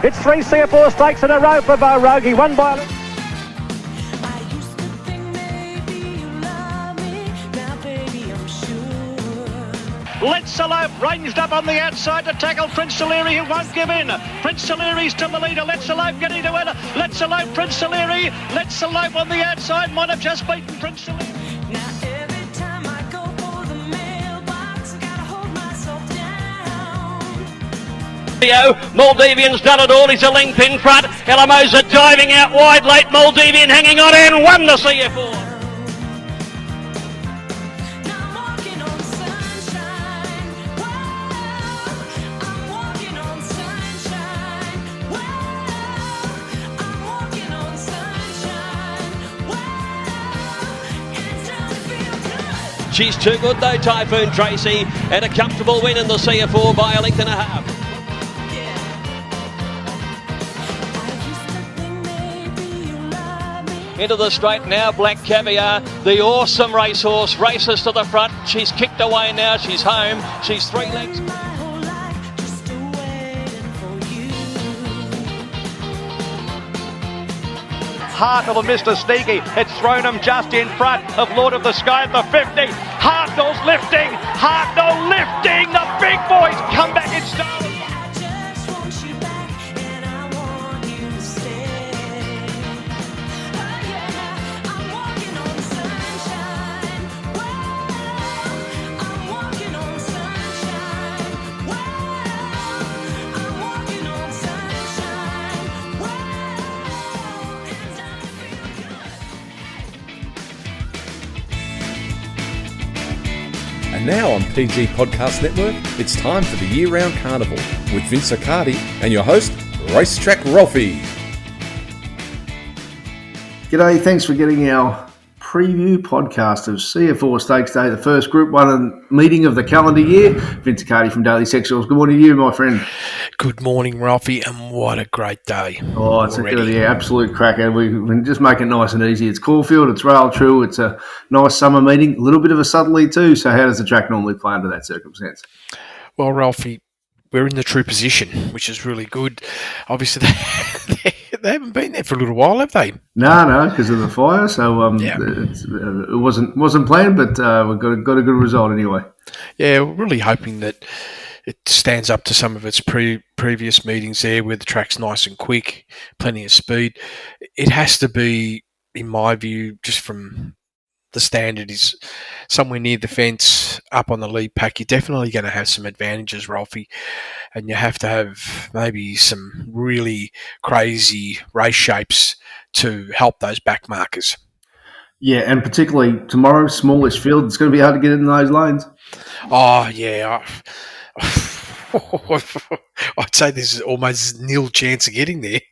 It's 3 Singapore Stakes in a row for Bo Rogue. He won by... Let's Elope ranged up on the outside to tackle Prince O'Leary, who won't give in. Prince O'Leary's still the leader. Let's Elope getting to win. Let's Elope, Prince O'Leary. Let's Elope on the outside. Might have just beaten Prince O'Leary. Now every time I go for the mailbox, gotta hold myself down. Maldivian's done it all. He's a length in front. Elamosa diving out wide late. Maldivian hanging on and won the CF4. She's too good though, Typhoon Tracy, and a comfortable win in the CF4 by a length and a half. Into the straight now, Black Caviar, the awesome racehorse, races to the front. She's kicked away now, she's home, she's 3 legs. Hartnell and Mr. Sneaky. It's thrown him just in front of Lord of the Sky at the 50. Hartnell's lifting. Hartnell lifting. The big boys come back in style. And now on PG Podcast Network, it's time for the year-round carnival with Vince Accardi and your host, Racetrack Rolfie. G'day, thanks for getting our preview podcast of CF4 Stakes Day, the first Group 1 meeting of the calendar year. Vince Accardi from Daily Sexuals. Good morning to you, my friend. Good morning, Ralphie, and what a great day. Oh, it's a absolute cracker. We can just make it nice and easy. It's Caulfield, it's Rail True, it's a nice summer meeting, a little bit of a subtlety too. So how does the track normally play under that circumstance? Well, Ralphie, we're in the true position, which is really good. Obviously, they haven't been there for a little while, have they? No, because of the fire. So it wasn't planned, but we've got a good result anyway. Yeah, we're really hoping that it stands up to some of its previous meetings there where the track's nice and quick, plenty of speed. It has to be, in my view, just from the standard, is somewhere near the fence, up on the lead pack. You're definitely going to have some advantages, Ralphie, and you have to have maybe some really crazy race shapes to help those back markers. Yeah, and particularly tomorrow, smallish field, it's going to be hard to get in those lanes. Oh, yeah. I'd say there's almost nil chance of getting there.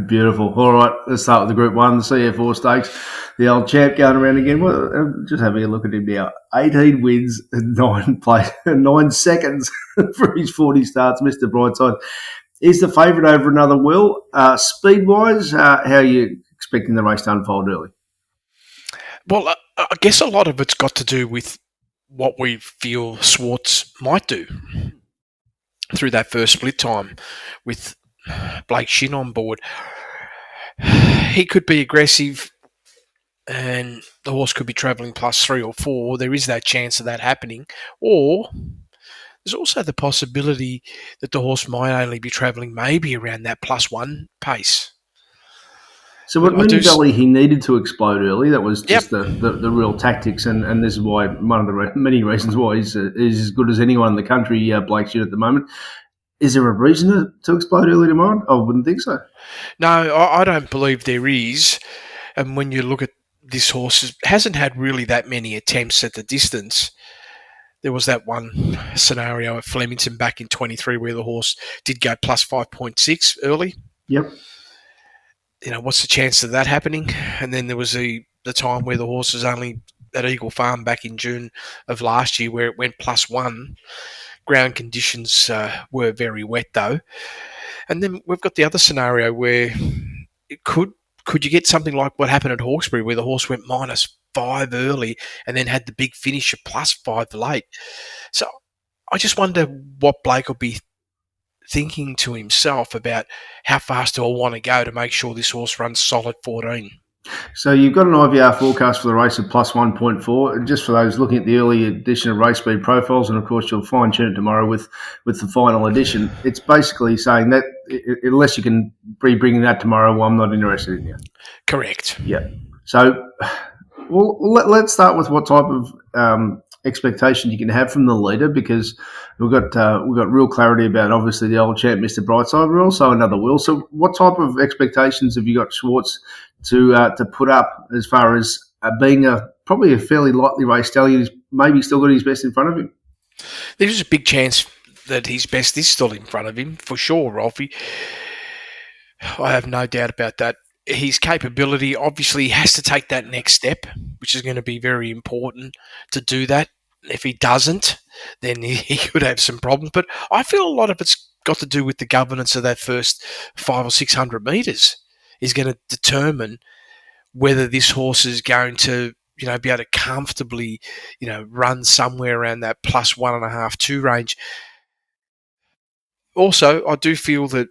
Beautiful. All right, let's start with the Group 1, the CF4 Stakes. The old champ going around again. Well, just having a look at him now. 18 wins and 9 seconds for his 40 starts. Mr. Brightside is the favourite over Another Will. Speed-wise, how are you expecting the race to unfold early? Well, I guess a lot of it's got to do with what we feel Swartz might do through that first split time with Blake Shin on board. He could be aggressive and the horse could be travelling +3 or 4. There is that chance of that happening. Or there's also the possibility that the horse might only be travelling maybe around that +1 pace. So what Mooney he needed to explode early. That was just the real tactics, and this is why one of the many reasons why he's as good as anyone in the country, Blake Shin, at the moment. Is there a reason to explode early tomorrow? I wouldn't think so. No, I don't believe there is. And when you look at this horse, it hasn't had really that many attempts at the distance. There was that one scenario at Flemington back in 23 where the horse did go +5.6 early. Yep. You know, what's the chance of that happening? And then there was the time where the horse was only at Eagle Farm back in June of last year where it went +1. Ground conditions were very wet though. And then we've got the other scenario where it could you get something like what happened at Hawkesbury where the horse went -5 early and then had the big finish at +5 late. So I just wonder what Blake will be thinking to himself about how fast do I want to go to make sure this horse runs solid 14. So you've got an IVR forecast for the race of plus 1.4. Just for those looking at the early edition of Race Speed Profiles, and of course you'll fine tune it tomorrow with the final edition. It's basically saying that unless you can be bringing that tomorrow, well, I'm not interested in you. Correct. Yeah. So, let's start with what type of expectation you can have from the leader, because we've got real clarity about obviously the old champ, Mr. Brightside. We're also another Will. So, what type of expectations have you got Schwartz to put up as far as being probably a fairly lightly raced stallion? He's maybe still got his best in front of him. There's a big chance that his best is still in front of him, for sure, Ralphie. I have no doubt about that. His capability, obviously, he has to take that next step, which is going to be very important to do that. If he doesn't, then he could have some problems. But I feel a lot of it's got to do with the governance of that first 500 or 600 metres is going to determine whether this horse is going to, be able to comfortably, run somewhere around that plus 1.5, 2 range. Also, I do feel that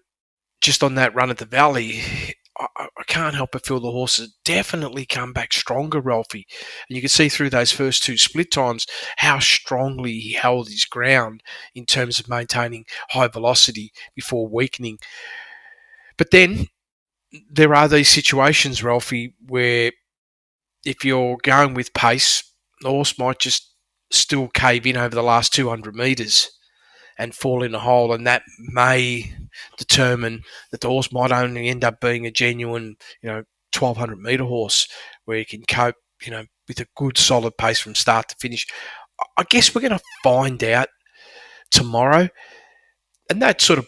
just on that run at the Valley, I can't help but feel the horse has definitely come back stronger, Ralphie. And you can see through those first 2 split times how strongly he held his ground in terms of maintaining high velocity before weakening. But then there are these situations, Ralphie, where if you're going with pace, the horse might just still cave in over the last 200 metres and fall in a hole, and that may determine that the horse might only end up being a genuine, 1,200 metre horse where you can cope, with a good solid pace from start to finish. I guess we're going to find out tomorrow, and that sort of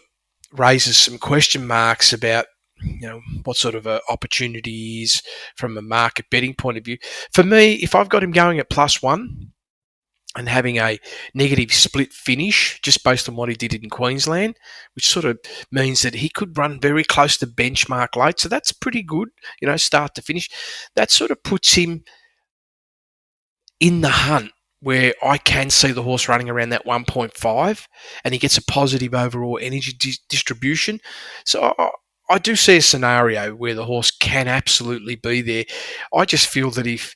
raises some question marks about, what sort of an opportunity is from a market betting point of view. For me, if I've got him going at plus 1 and having a negative split finish just based on what he did in Queensland, which sort of means that he could run very close to benchmark late. So that's pretty good, start to finish. That sort of puts him in the hunt where I can see the horse running around that 1.5 and he gets a positive overall energy distribution. So I do see a scenario where the horse can absolutely be there. I just feel that if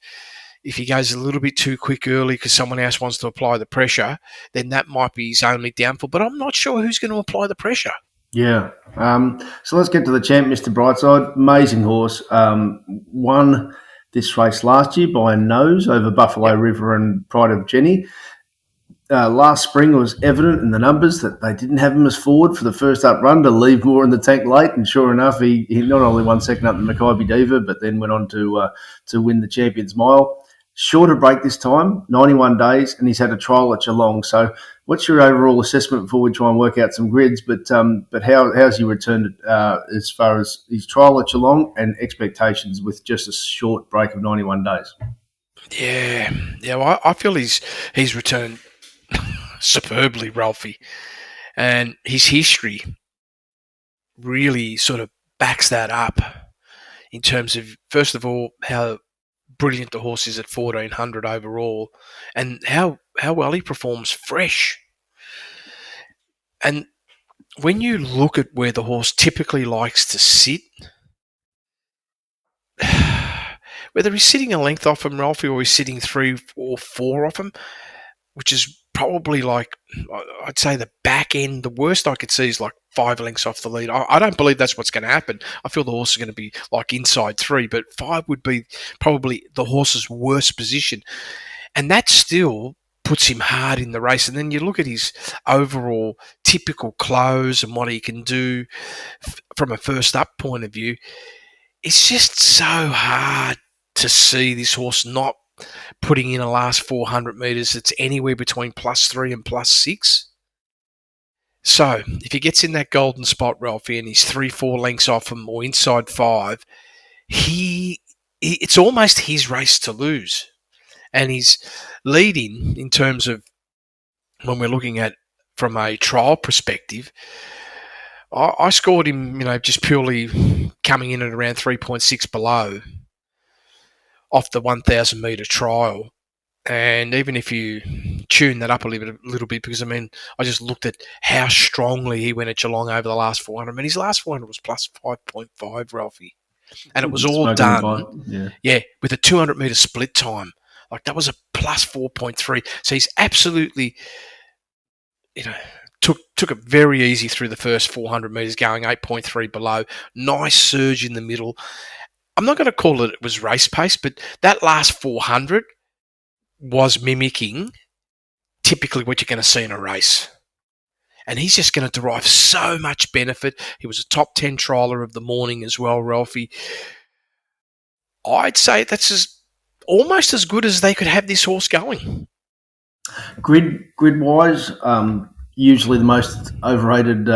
he goes a little bit too quick early because someone else wants to apply the pressure, then that might be his only downfall. But I'm not sure who's going to apply the pressure. Yeah. So let's get to the champ, Mr. Brightside. Amazing horse. Won this race last year by a nose over Buffalo River and Pride of Jenny. Last spring it was evident in the numbers that they didn't have him as forward for the first up run to leave more in the tank late, and sure enough, he not only won second up the Mackay Diva, but then went on to win the Champions Mile. Shorter break this time, 91 days, and he's had a trial at Geelong. So what's your overall assessment before we try and work out some grids? But how's he returned as far as his trial at Geelong and expectations with just a short break of 91 days? Yeah. Well, I feel he's returned superbly, Ralphie. And his history really sort of backs that up in terms of, first of all, how brilliant the horse is at 1,400 overall and how well he performs fresh. And when you look at where the horse typically likes to sit, whether he's sitting a length off him, Ralphie, or he's sitting 3 or 4 off him, which is probably like, I'd say the back end, the worst I could see is like 5 lengths off the lead. I don't believe that's what's going to happen. I feel the horse is going to be like inside 3, but 5 would be probably the horse's worst position. And that still puts him hard in the race. And then you look at his overall typical close and what he can do from a first up point of view. It's just so hard to see this horse not putting in a last 400 metres that's anywhere between +3 and +6. So if he gets in that golden spot, Ralphie, and he's 3-4 lengths off him or inside 5, it's almost his race to lose. And he's leading in terms of when we're looking at from a trial perspective. I scored him, just purely coming in at around 3.6 below off the 1,000 metre trial. And even if you tune that up a little bit, because, I mean, I just looked at how strongly he went at Geelong over the last 400. I mean, his last 400 was plus 5.5, Ralphie. And it was all Smoking done, the bike, with a 200-metre split time. Like, that was a plus 4.3. So he's absolutely, took it very easy through the first 400 metres, going 8.3 below. Nice surge in the middle. I'm not going to call it was race pace, but that last 400 was mimicking typically what you're going to see in a race. And he's just going to derive so much benefit. He was a top 10 trialer of the morning as well, Ralphie. I'd say that's almost as good as they could have this horse going. Grid-wise, usually the most overrated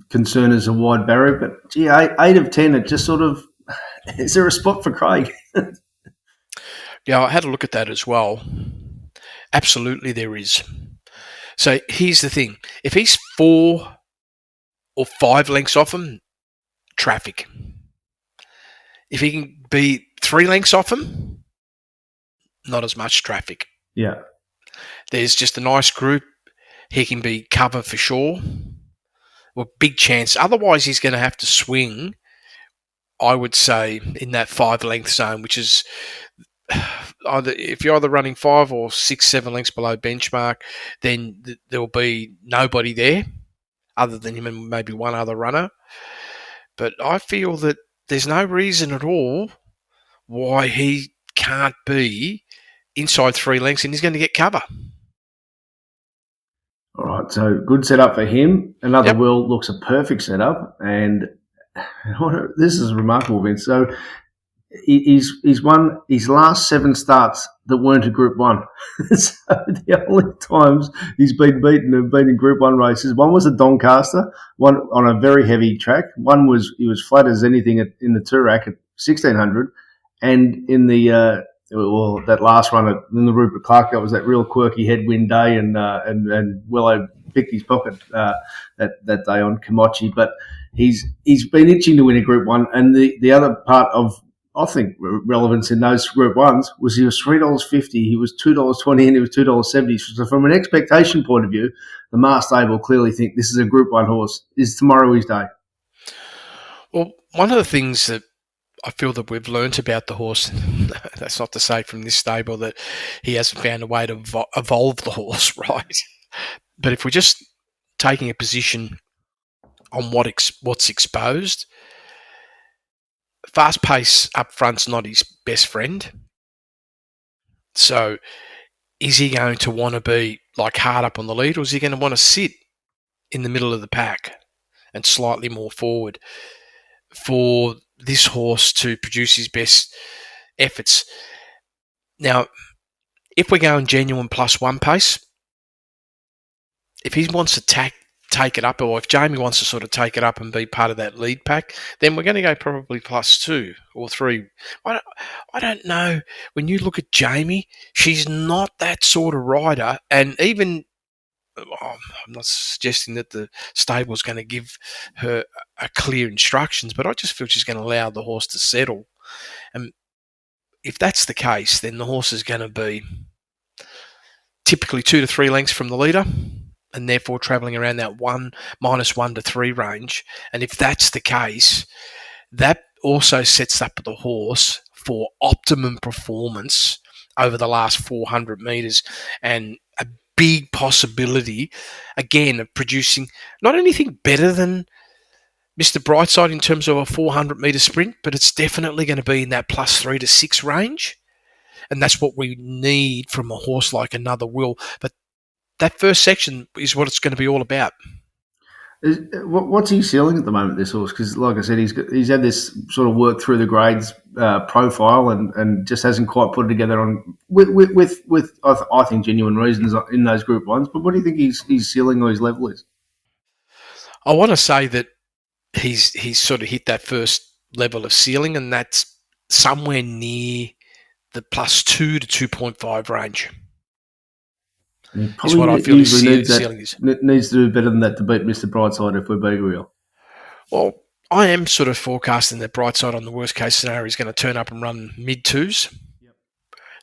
concern is a wide barrier, but gee, 8 of 10, it just sort of, is there a spot for Craig? Yeah, I had a look at that as well. Absolutely there is. So here's the thing. If he's 4 or 5 lengths off him, traffic. If he can be 3 lengths off him, not as much traffic. Yeah. There's just a nice group. He can be cover for sure. Well, big chance. Otherwise, he's going to have to swing, I would say, in that 5-length zone, which is if you're either running 5 or 6, 7 lengths below benchmark, then there will be nobody there other than him and maybe one other runner. But I feel that there's no reason at all why he can't be inside 3 lengths and he's going to get cover. All right, so good setup for him. Another Will looks a perfect setup, and this is remarkable, Vince. So he's won his last 7 starts that weren't a Group 1. So the only times he's been beaten have been in Group 1 races. One was at Doncaster, one on a very heavy track. One was he was flat as anything in the Toorak at 1600, and in the that last run in the Rupert Clark, that was that real quirky headwind day, and Willow picked his pocket that day on Komachi. But he's been itching to win a Group 1, and the other part of, I think, relevance in those Group 1s was he was $3.50, he was $2.20, and he was $2.70. So from an expectation point of view, the Mars stable clearly think this is a Group 1 horse. Is tomorrow his day? Well, one of the things that I feel that we've learnt about the horse, that's not to say from this stable that he hasn't found a way to evolve the horse, right? But if we're just taking a position on what's exposed, fast pace up front's not his best friend. So is he going to want to be like hard up on the lead, or is he going to want to sit in the middle of the pack and slightly more forward for this horse to produce his best efforts? Now, if we're going genuine +1 pace, if he wants to take it up, or if Jamie wants to sort of take it up and be part of that lead pack, then we're going to go probably +2 or 3. I don't know. When you look at Jamie, she's not that sort of rider, and even I'm not suggesting that the stable's going to give her a clear instructions, but I just feel she's going to allow the horse to settle. And if that's the case, then the horse is going to be typically 2 to 3 lengths from the leader, and therefore travelling around that -1 to 3 range. And if that's the case, that also sets up the horse for optimum performance over the last 400 metres, and a big possibility, again, of producing not anything better than Mr. Brightside in terms of a 400-metre sprint, but it's definitely going to be in that +3 to 6 range. And that's what we need from a horse like Another Will. But that first section is what it's going to be all about. What's he ceiling at the moment, this horse? Because, like I said, he's had this sort of work through the grades profile and just hasn't quite put it together on with I think genuine reasons in those Group 1s. But what do you think his ceiling or his level is? I want to say that he's sort of hit that first level of ceiling, and that's somewhere near the +2 to 2.5 range. Is what I feel his ceiling is. Needs to do better than that to beat Mr. Brightside, if we're being real. Well, I am sort of forecasting that Brightside on the worst case scenario is going to turn up and run mid-2s. Yep.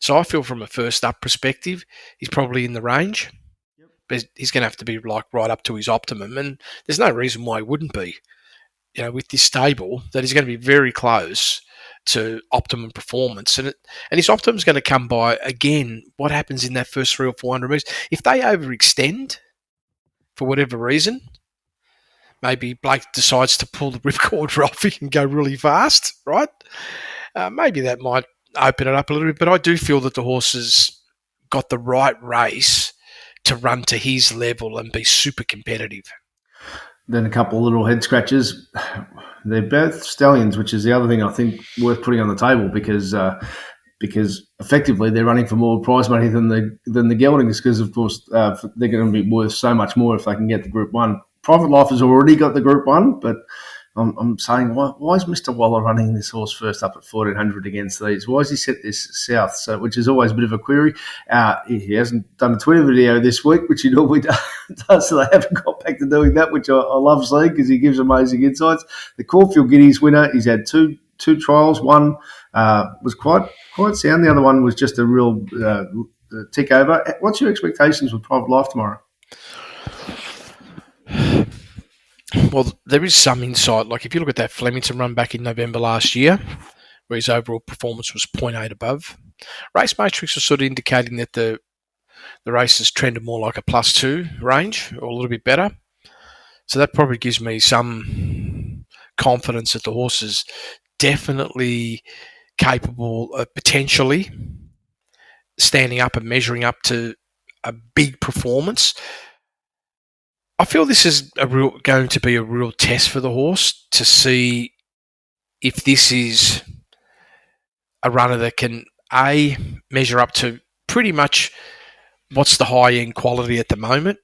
So I feel from a first up perspective, he's probably in the range. But he's going to have to be like right up to his optimum, and there's no reason why he wouldn't be. With this stable, that he's going to be very close to optimum performance, and his optimum is going to come by again what happens in that first 300 or 400 meters. If they overextend for whatever reason, maybe Blake decides to pull the ripcord off and go really fast, right? Maybe that might open it up a little bit, but I do feel that the horse has got the right race to run to his level and be super competitive. Then a couple of little head scratches. They're both stallions, which is the other thing I think worth putting on the table because effectively they're running for more prize money than the geldings because, of course, they're going to be worth so much more if they can get the Group 1. Private Life has already got the Group 1, but I'm saying, why is Mr. Waller running this horse first up at 1,400 against these? Why has he set this south? So, which is always a bit of a query. He hasn't done a Twitter video this week, which he normally does, so they haven't got back to doing that, which I love seeing because he gives amazing insights. The Caulfield Guineas winner, he's had two trials. One was quite sound. The other one was just a real tick over. What's your expectations with Private Life tomorrow? Well, there is some insight. Like if you look at that Flemington run back in November last year, where his overall performance was 0.8 above, Race Matrix was sort of indicating that the races trended more like a +2 range or a little bit better. So that probably gives me some confidence that the horse is definitely capable of potentially standing up and measuring up to a big performance. I feel this is going to be a real test for the horse to see if this is a runner that can, A, measure up to pretty much what's the high-end quality at the moment.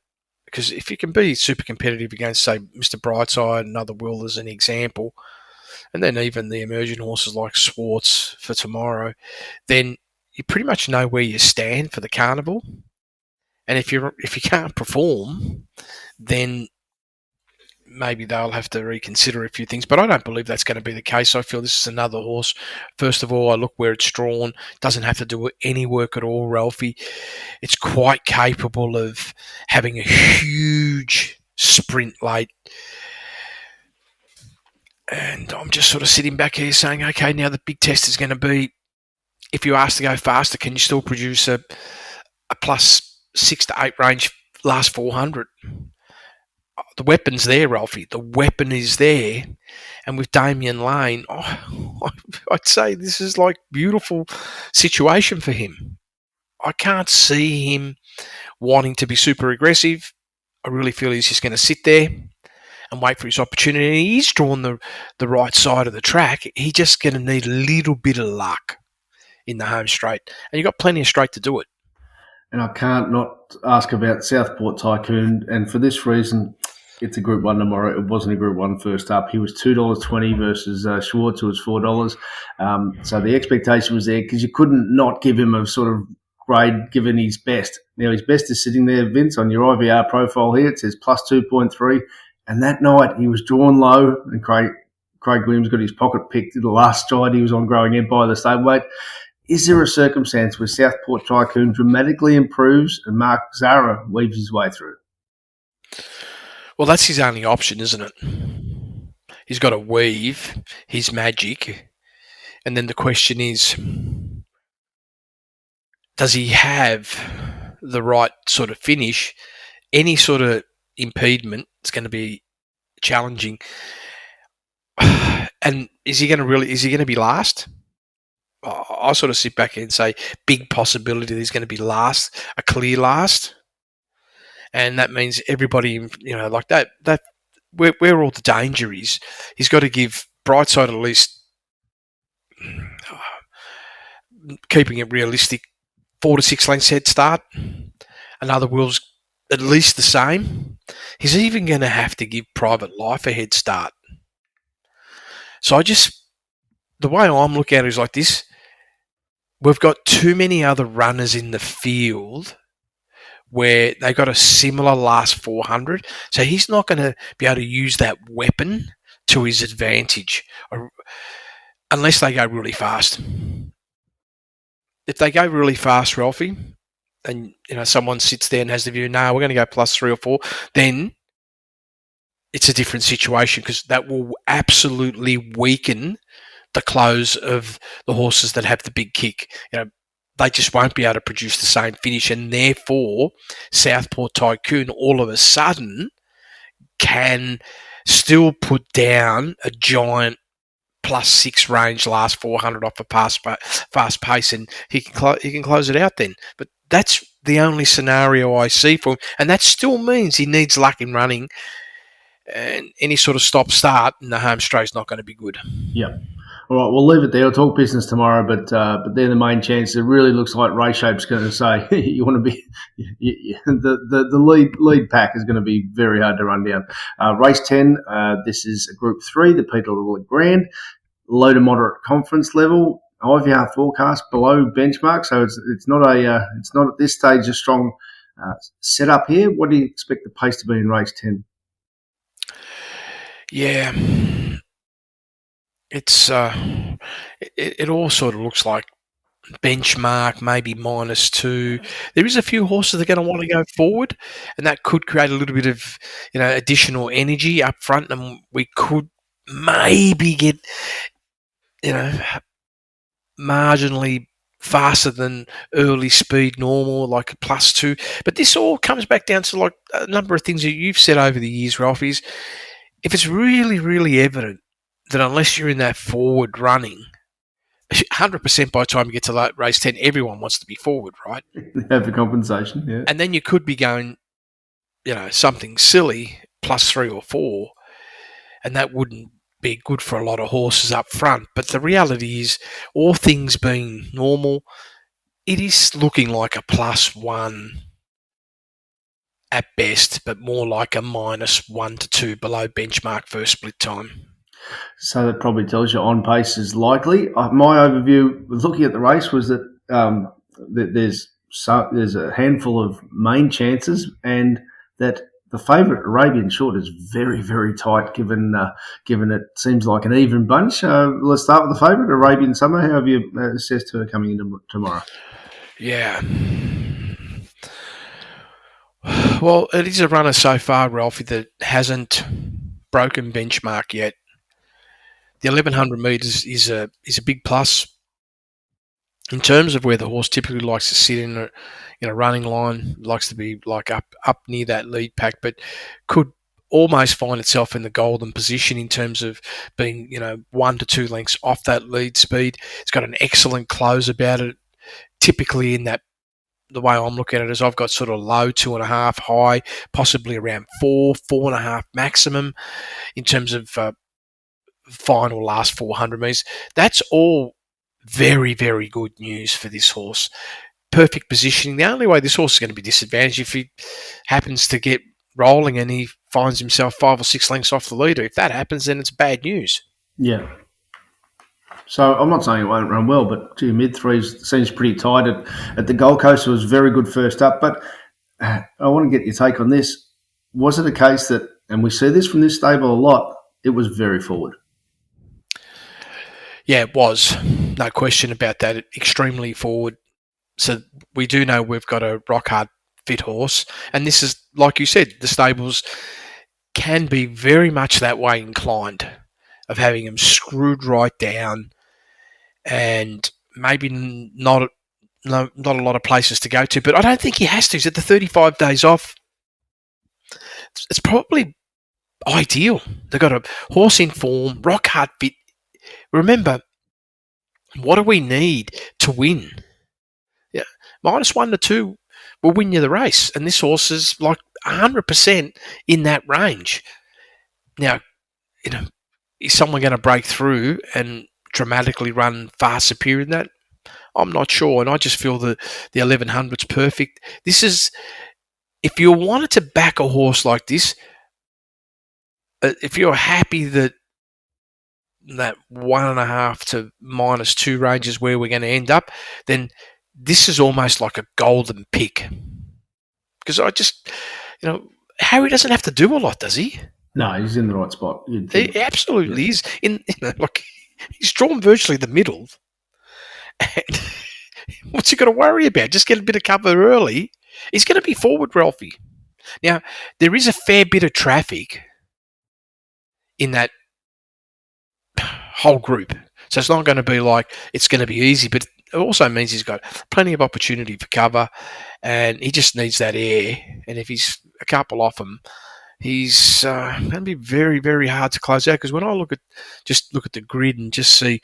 Because if you can be super competitive against, say, Mr. Brightside and Other Will as an example, and then even the emerging horses like Swartz for tomorrow, then you pretty much know where you stand for the carnival. And if you can't perform, then maybe they'll have to reconsider a few things. But I don't believe that's going to be the case. I feel this is another horse. First of all, I look where it's drawn. Doesn't have to do any work at all, Ralphie. It's quite capable of having a huge sprint late. And I'm just sort of sitting back here saying, okay, now the big test is going to be, if you ask to go faster, can you still produce a +6 to 8 range last 400? The weapon's there, Ralphie. The weapon is there. And with Damian Lane, I'd say this is like beautiful situation for him. I can't see him wanting to be super aggressive. I really feel he's just going to sit there and wait for his opportunity. And he's drawn the right side of the track. He's just going to need a little bit of luck in the home straight. And you've got plenty of straight to do it. And I can't not ask about Southport Tycoon. And for this reason, it's a Group 1 tomorrow. It wasn't a Group 1 first up. He was $2.20 versus Schwartz, who was $4. So the expectation was there because you couldn't not give him a sort of grade given his best. Now, his best is sitting there, Vince, on your IVR profile here. It says +2.3. And that night, he was drawn low, and Craig Williams got his pocket picked. The last stride he was on Growing Empire, the stablemate. Is there a circumstance where Southport Tycoon dramatically improves and Mark Zara weaves his way through? Well, that's his only option, isn't it? He's got to weave his magic. And then the question is, does he have the right sort of finish? Any sort of impediment is going to be challenging. And is he going to be last? I sort of sit back and say big possibility that he's going to be last, a clear last. And that means everybody, like that where all the danger is, he's got to give Brightside at least, keeping it realistic, 4 to 6 lengths head start. Another Will's at least the same. He's even going to have to give Private Life a head start. So the way I'm looking at it is like this. We've got too many other runners in the field where they got a similar last 400. So he's not going to be able to use that weapon to his advantage unless they go really fast. if they go really fast, Ralphie, and someone sits there and has the view, no, we're going to go plus 3 or 4, then it's a different situation, because that will absolutely weaken the close of the horses that have the big kick. They just won't be able to produce the same finish, and therefore Southport Tycoon all of a sudden can still put down a giant +6 range last 400 off a fast pace, and he can close it out then. But that's the only scenario I see for him, and that still means he needs luck in running, and any sort of stop-start in the home straight is not going to be good. Yeah. All right, we'll leave it there. We'll talk business tomorrow, but they're the main chance. It really looks like Race Shape's going to say you want to be the lead pack is going to be very hard to run down. Race 10, this is a Group 3, the Peter Little Grand, low to moderate confidence level. IVR forecast below benchmark, so it's not at this stage a strong setup here. What do you expect the pace to be in Race 10? Yeah. It's it all sort of looks like benchmark, maybe -2. There is a few horses that are going to want to go forward, and that could create a little bit of additional energy up front, and we could maybe get marginally faster than early speed normal, like a +2. But this all comes back down to like a number of things that you've said over the years, Ralph, is if it's really, really evident that unless you're in that forward running, 100% by the time you get to race 10, everyone wants to be forward, right? Have the compensation, yeah. And then you could be going, something silly, +3 or 4, and that wouldn't be good for a lot of horses up front. But the reality is, all things being normal, it is looking like a +1 at best, but more like a -1 to 2 below benchmark first split time. So that probably tells you on pace is likely. My overview, looking at the race, was that there's a handful of main chances, and that the favourite Arabian Short is very, very tight. Given it seems like an even bunch. Let's start with the favourite Arabian Summer. How have you assessed her coming into tomorrow? Yeah. Well, it is a runner so far, Ralphie, that hasn't broken benchmark yet. The 1100 metres is a big plus in terms of where the horse typically likes to sit in a running line. Likes to be like up near that lead pack, but could almost find itself in the golden position in terms of being 1 to 2 lengths off that lead speed. It's got an excellent close about it. Typically in that, the way I'm looking at it is I've got sort of low 2.5, high possibly around 4.5 maximum in terms of final last 400 metres. That's all very, very good news for this horse. Perfect positioning. The only way this horse is going to be disadvantaged if he happens to get rolling and he finds himself 5 or 6 lengths off the leader. If that happens, then it's bad news. Yeah. So I'm not saying it won't run well, but mid-3s seems pretty tight. At the Gold Coast, it was very good first up. But I want to get your take on this. Was it a case that, and we see this from this stable a lot, it was very forward? Yeah, it was. No question about that. Extremely forward. So we do know we've got a rock-hard fit horse. And this is, like you said, the stables can be very much that way inclined, of having them screwed right down and maybe not a lot of places to go to. But I don't think he has to. He's at the 35 days off. It's probably ideal. They've got a horse in form, rock-hard fit. Remember, what do we need to win? Yeah, -1 to 2 will win you the race, and this horse is like 100% in that range. Now, is someone going to break through and dramatically run far superior than that? I'm not sure, and I just feel that the 1100's perfect. This is, if you wanted to back a horse like this, if you're happy that 1.5 to -2 range is where we're going to end up, then this is almost like a golden pick. Because I just, Harry doesn't have to do a lot, does he? No, he's in the right spot. He absolutely is. He's drawn virtually the middle. And What's he got to worry about? Just get a bit of cover early. He's going to be forward, Ralphie. Now, there is a fair bit of traffic in that whole group. So it's not going to be like it's going to be easy, but it also means he's got plenty of opportunity for cover, and he just needs that air. And if he's a couple off him, he's going to be very, very hard to close out. Because when I look at the grid and just see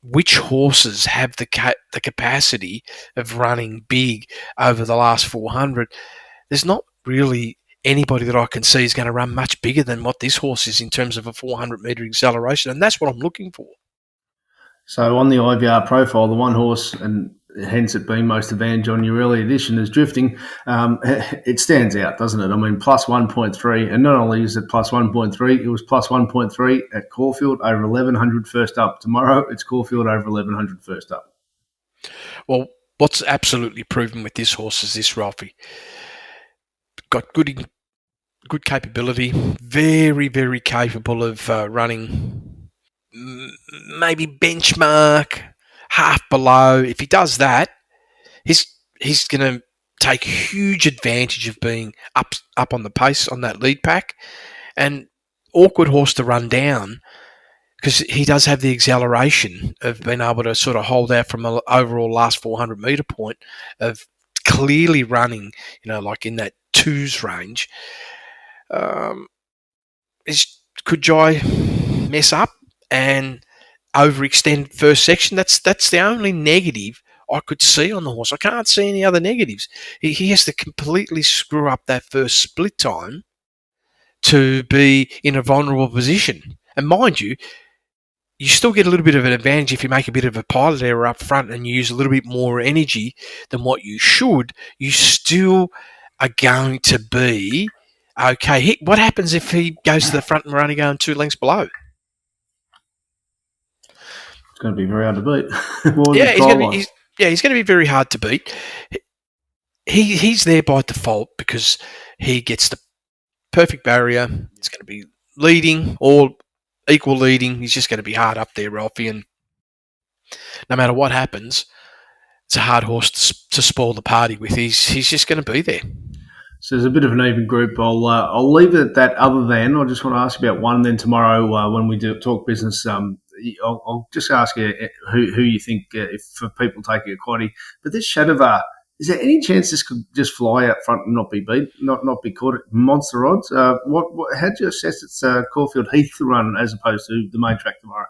which horses have the capacity of running big over the last 400, there's not really anybody that I can see is going to run much bigger than what this horse is in terms of a 400-metre acceleration, and that's what I'm looking for. So on the IVR profile, the one horse, and hence it being most advantage on your early edition, is Drifting. It stands out, doesn't it? I mean, plus 1.3, and not only is it plus 1.3, it was plus 1.3 at Caulfield over 1100 first up. Tomorrow, it's Caulfield over 1100 first up. Well, what's absolutely proven with this horse is this, Ralphie. Got good capability, very, very capable of running maybe benchmark, half below. If he does that, he's going to take huge advantage of being up on the pace on that lead pack, and awkward horse to run down because he does have the acceleration of being able to sort of hold out from an overall last 400 metre point of clearly running, like in that twos range. Could Jai mess up and overextend first section? That's the only negative I could see on the horse. I can't see any other negatives. He has to completely screw up that first split time to be in a vulnerable position. And mind you, you still get a little bit of an advantage if you make a bit of a pilot error up front and you use a little bit more energy than what you should. You still are going to be okay. What happens if he goes to the front and we're only going 2 lengths below? It's going to be very hard to beat. He's going to be very hard to beat. He's there by default because he gets the perfect barrier. It's going to be leading or equal leading. He's just going to be hard up there, Ralphie. And no matter what happens, it's a hard horse to spoil the party with. He's just going to be there. So there's a bit of an even group. I'll leave it at that. Other than I just want to ask about one. Then tomorrow when we do talk business, I'll just ask you who you think if for people taking a quaddie. But this Shadowvar, is there any chance this could just fly out front and not be beat, not be caught at monster odds? How do you assess its Caulfield Heath run as opposed to the main track tomorrow?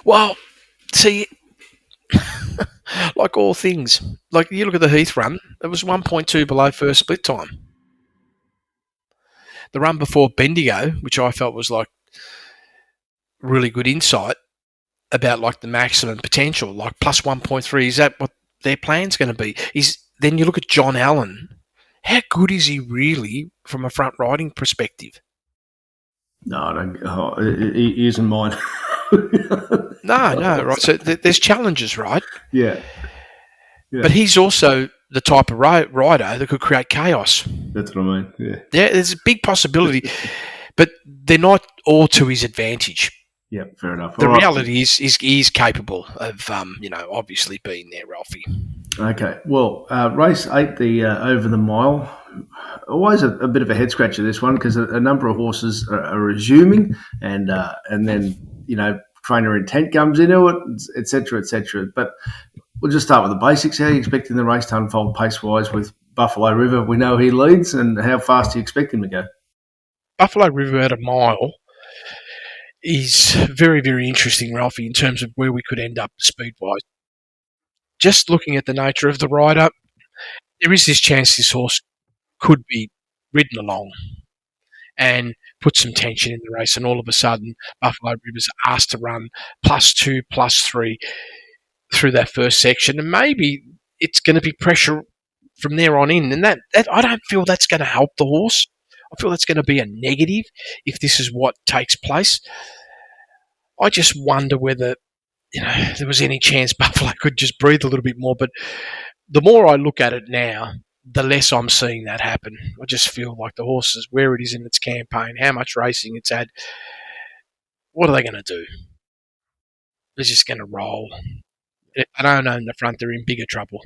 Well, see, like all things, like you look at the Heath run, it was 1.2 below first split time. The run before Bendigo, which I felt was like really good insight about like the maximum potential, like plus 1.3. Is that what their plan's going to be? Then you look at John Allen. How good is he really from a front riding perspective? No, he isn't mine. No, right. So there's challenges, right? Yeah. But he's also the type of rider that could create chaos. That's what I mean, yeah. Yeah, there's a big possibility, but they're not all to his advantage. Yeah, fair enough. The reality is he's capable of, obviously being there, Ralphie. Okay, well, race 8, the over the mile. Always a bit of a head scratcher, this one, because a number of horses are resuming, and then trainer intent comes into it, etc., etc. But we'll just start with the basics. How are you expecting the race to unfold pace-wise with Buffalo River? We know he leads, and how fast do you expect him to go? Buffalo River at a mile is very, very interesting, Ralphie, in terms of where we could end up speed-wise. Just looking at the nature of the rider, there is this chance this horse could be ridden along and put some tension in the race, and all of a sudden Buffalo River's asked to run +2, +3 through that first section, and maybe it's going to be pressure from there on in, and that I don't feel that's going to help the horse. I feel that's going to be a negative if this is what takes place. I just wonder whether there was any chance Buffalo could just breathe a little bit more, but the more I look at it now, the less I'm seeing that happen. I just feel like the horse is where it is in its campaign, how much racing it's had. What are they going to do? They're just going to roll. I don't know in the front, they're in bigger trouble.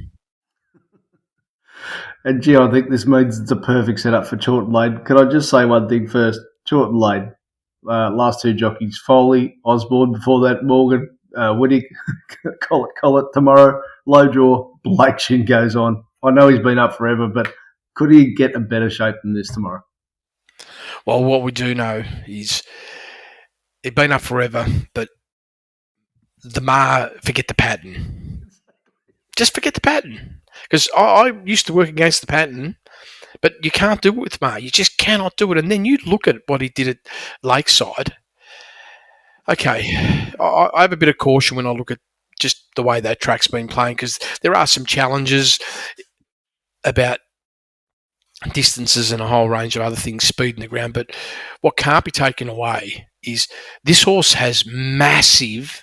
And gee, I think this means it's a perfect setup for Chorlton Lane. Can I just say one thing first? Chorlton Lane, last two jockeys, Foley, Osborne, before that Morgan, Whittick, Collett tomorrow, low draw, Blake Shin goes on. I know he's been up forever, but could he get a better shape than this tomorrow? Well, what we do know is he's been up forever, but the forget the pattern. Just forget the pattern. Because I used to work against the pattern, but you can't do it with Ma. You just cannot do it. And then you look at what he did at Lakeside. Okay, I have a bit of caution when I look at just the way that track's been playing, because there are some challenges about distances and a whole range of other things, speed in the ground. But what can't be taken away is this horse has massive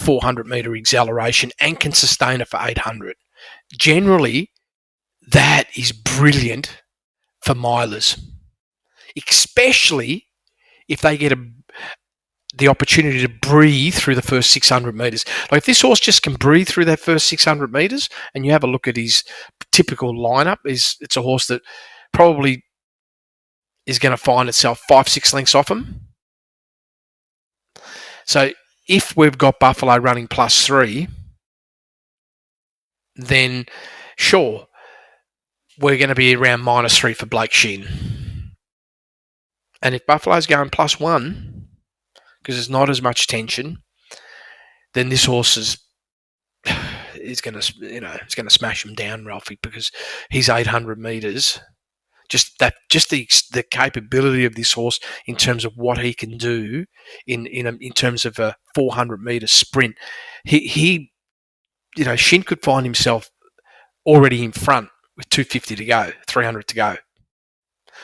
400-metre acceleration and can sustain it for 800. Generally, that is brilliant for milers, especially if they get the opportunity to breathe through the first 600 metres. Like if this horse just can breathe through that first 600 metres, and you have a look at his typical lineup, it's a horse that probably is going to find itself 5-6 lengths off him. So if we've got Buffalo running +3, then sure, we're going to be around -3 for Blake Shin. And if Buffalo's going +1, because there's not as much tension, then this horse is going to, it's going to smash him down, Ralphie, because he's 800 metres. Just the capability of this horse in terms of what he can do in terms of a 400-metre sprint. He Shin could find himself already in front with 250 to go, 300 to go.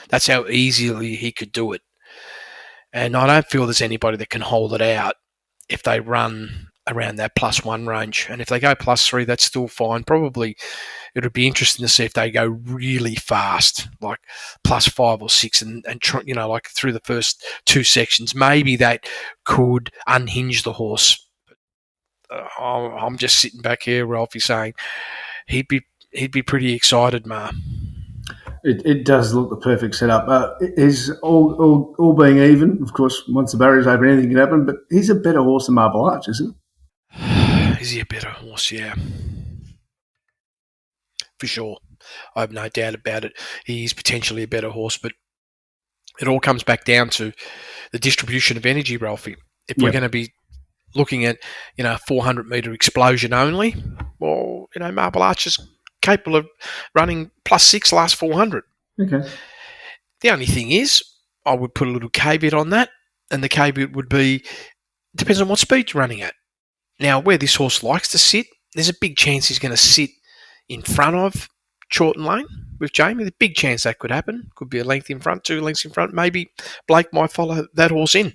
That's how easily he could do it. And I don't feel there's anybody that can hold it out if they run around that +1 range. And if they go +3, that's still fine. Probably it would be interesting to see if they go really fast, like +5 or 6, and like through the first 2 sections. Maybe that could unhinge the horse. I'm just sitting back here, Ralphie, saying he'd be pretty excited, Ma. It does look the perfect setup. Is all being even, of course, once the barrier's open, anything can happen, but he's a better horse than Marble Arch, isn't he? Is he a better horse? Yeah. For sure. I have no doubt about it. He's potentially a better horse, but it all comes back down to the distribution of energy, Ralphie. If we're going to be looking at, 400-metre explosion only, well, Marble Arch is capable of running +6 last 400. Okay. The only thing is, I would put a little caveat on that, and the caveat would be, depends on what speed you're running at. Now, where this horse likes to sit, there's a big chance he's going to sit in front of Chorlton Lane with Jamie. There's a big chance that could happen. Could be a length in front, 2 lengths in front. Maybe Blake might follow that horse in.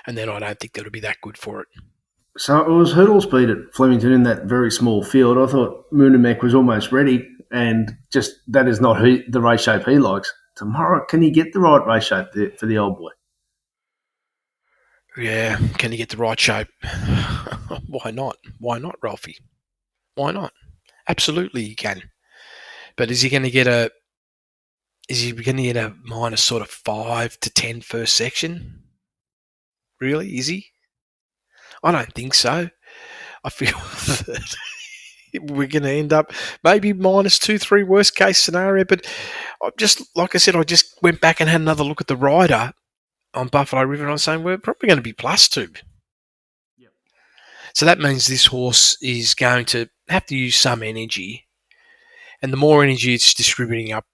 And then I don't think that would be that good for it. So it was hurdle speed at Flemington in that very small field. I thought Moonamek was almost ready, and just that is not the race shape he likes. Tomorrow, can he get the right race shape for the old boy? Yeah, can he get the right shape? Why not? Why not, Ralphie? Why not? Absolutely he can. But is he going to get a minus sort of 5 to 10 first section? Really? Is he? I don't think so. I feel that we're going to end up maybe -2, 3 worst case scenario. But like I said, I just went back and had another look at the rider on Buffalo River, and I'm saying we're probably going to be +2. Yep. So that means this horse is going to have to use some energy, and the more energy it's distributing up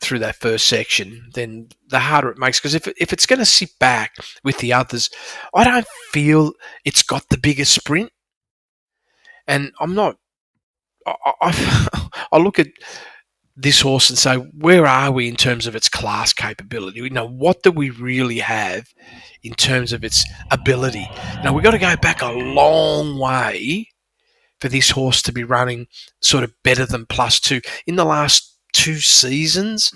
through that first section, then the harder it makes. Because if it's going to sit back with the others, I don't feel it's got the biggest sprint. And I'm not. I look at this horse and say, where are we in terms of its class capability? What do we really have in terms of its ability? We've got to go back a long way for this horse to be running sort of better than +2. In the last 2 seasons,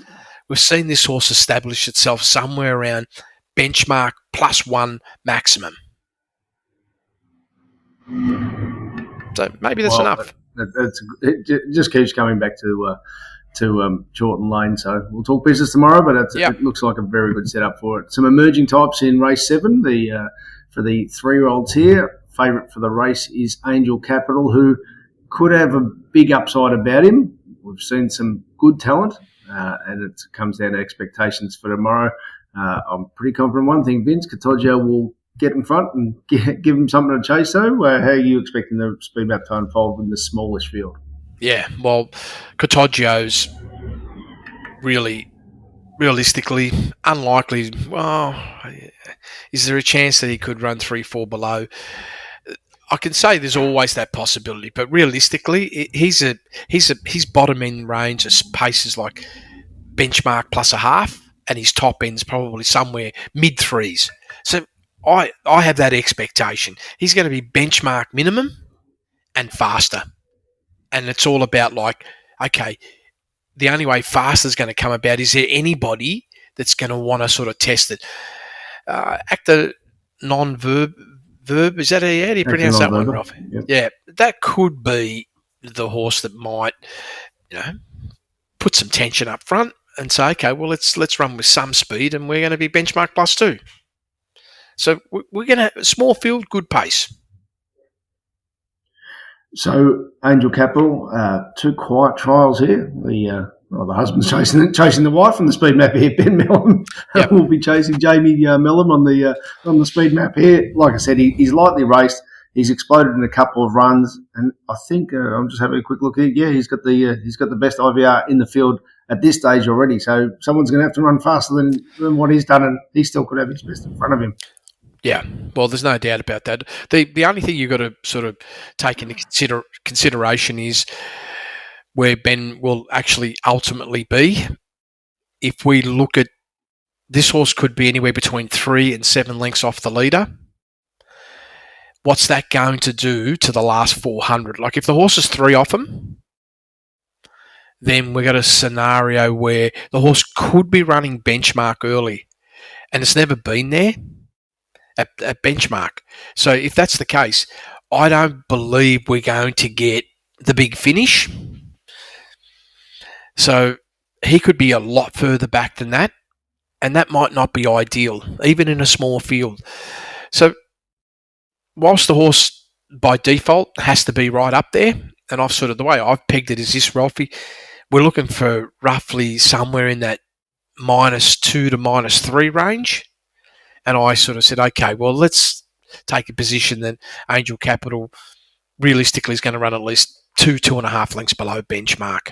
we've seen this horse establish itself somewhere around benchmark +1 maximum. So maybe that's enough. It just keeps coming back to Chorlton Lane. So we'll talk business tomorrow, but it looks like a very good setup for it. Some emerging types in race 7. For the 3-year-olds here, favourite for the race is Angel Capital, who could have a big upside about him. We've seen some good talent, and it comes down to expectations for tomorrow. I'm pretty confident one thing, Vince Catoggio will get in front and give him something to chase, though. How are you expecting the speed map to unfold in the smallish field? Yeah, well, Catoggio's really, realistically, unlikely. Well, is there a chance that he could run 3-4 below? I can say there's always that possibility, but realistically, his bottom end range of pace is like benchmark plus a half, and his top end's probably somewhere mid 3s. So I have that expectation. He's going to be benchmark minimum and faster. And it's all about like, okay, the only way faster is going to come about, is there anybody that's going to want to sort of test it? Actor non-verb, is that how do you pronounce that one, Ralph? Yep. Yeah, that could be the horse that might, put some tension up front and say, okay, well, let's run with some speed and we're going to be benchmark plus 2. So we're going to have a small field, good pace. So Angel Capital, 2 quiet trials here. The husband's chasing the wife on the speed map here. Ben Mellon will be chasing Jamie Mellon on the speed map here. Like I said, he's lightly raced. He's exploded in a couple of runs, and I think I'm just having a quick look here. Yeah, he's got the best IVR in the field at this stage already. So someone's going to have to run faster than what he's done, and he still could have his best in front of him. Yeah, well, there's no doubt about that. The only thing you've got to sort of take into consideration is where Ben will actually ultimately be. If we look at this horse, could be anywhere between 3 and 7 lengths off the leader. What's that going to do to the last 400? Like if the horse is 3 off him, then we've got a scenario where the horse could be running benchmark early, and it's never been there at benchmark. So if that's the case, I don't believe we're going to get the big finish. So he could be a lot further back than that, and that might not be ideal, even in a small field. So whilst the horse by default has to be right up there, and I've sort of, the way I've pegged it is this, Ralphie, we're looking for roughly somewhere in that -2 to -3 range. And I sort of said, okay, well, let's take a position that Angel Capital realistically is going to run at least 2.5 lengths below benchmark.